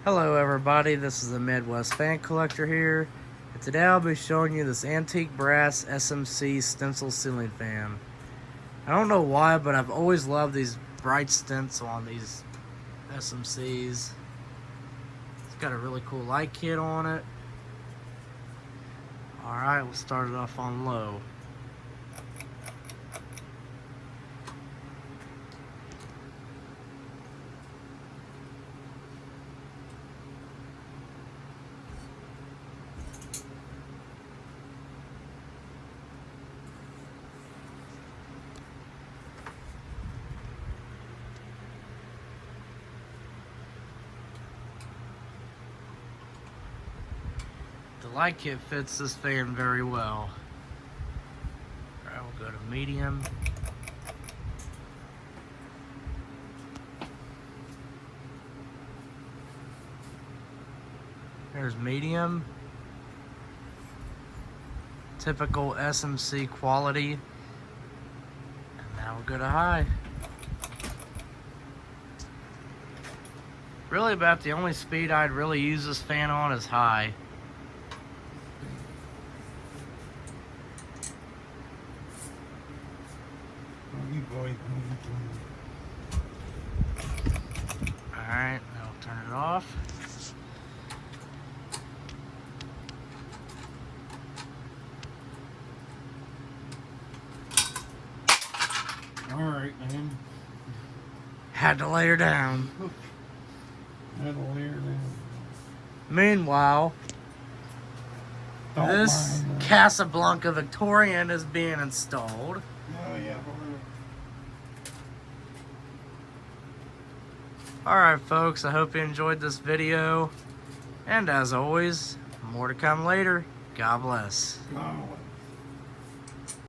Hello everybody, this is the Midwest Fan Collector here, and today I'll be showing you this antique brass SMC stencil ceiling fan. I don't know why, but I've always loved these bright stencil on these SMCs. It's got a really cool light kit on it. Alright, we'll start it off on low. The light kit fits this fan very well. Alright, we'll go to medium. There's medium. Typical SMC quality. And now we'll go to high. Really about the only speed I'd really use this fan on is high. Alright, now we'll turn it off. Alright, man. Had to lay her down. Had to lay her down. Meanwhile, Don't this mind that. Casablanca Victorian is being installed. Oh, yeah, Alright folks, I hope you enjoyed this video. And as always, more to come later. God bless. God bless.